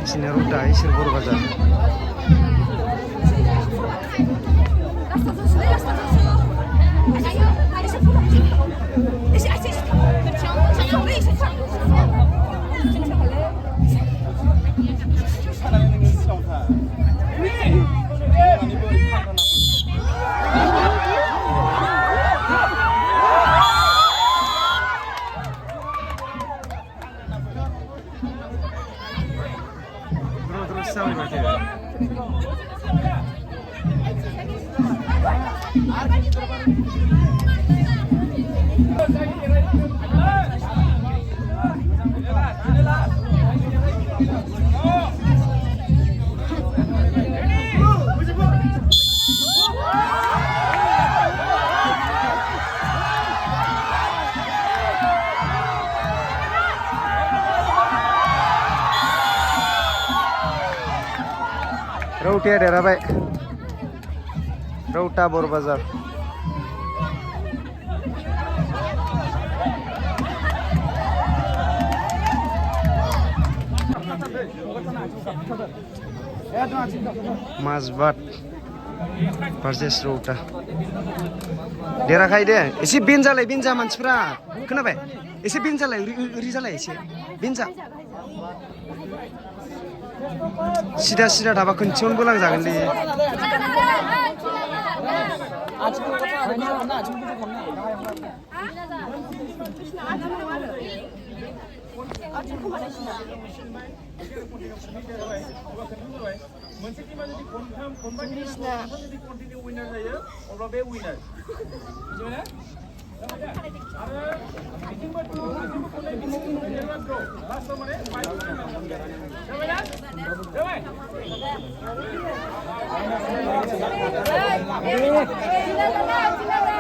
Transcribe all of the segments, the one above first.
Sini Ruta Isir Borbazar. Sampai berarti. Rautia daerah baik. Rauta Borbazar. Masbat versus Rauta. Daerah kaya deh. Isi binja mansifra. Kenapa? Isi binja lah, uri isi binja. Sida dhaba kunci bolang jangan li.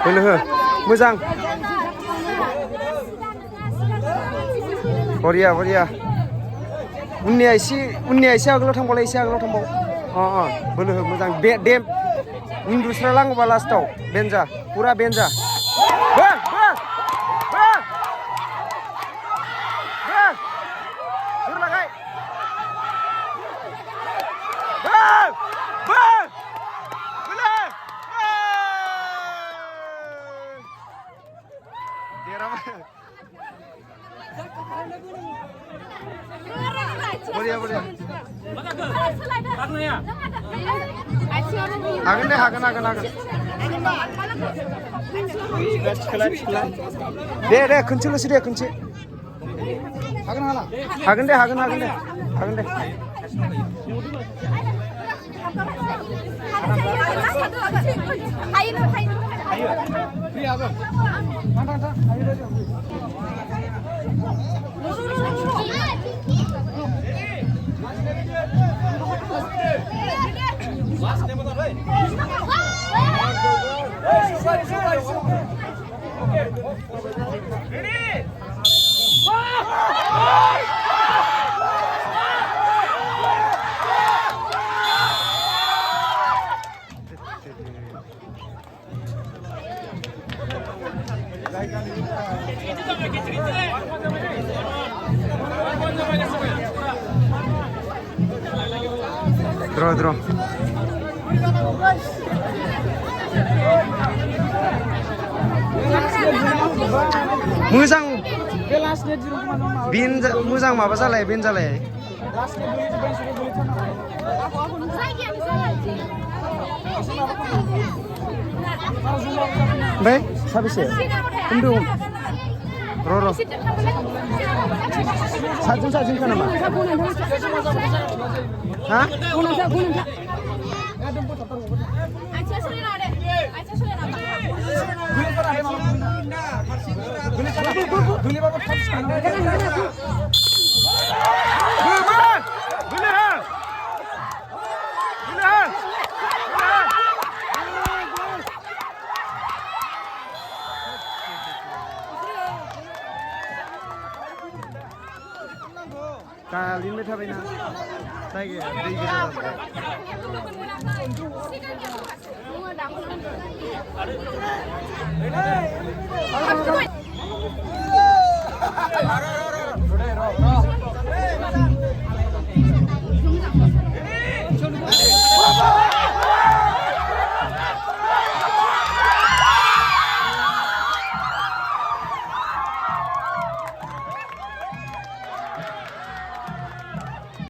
Boleh, muzang. Boria. Unia isi aglo thang boleh isi aglo thang bol. Boleh, muzang. Dem, industri lang balas tau. Benja, pura benja. Boria. Hagen. Deh, kunci lu sih deh kunci. Hagen deh. Draw. Muzang. Muzang apa salah? Bin salah. Baik, habis ya. Tunggu. Roro. Sajun kan nama? Hah? गालिनबाय थाबायना जायगाया दै गोजा जाबाय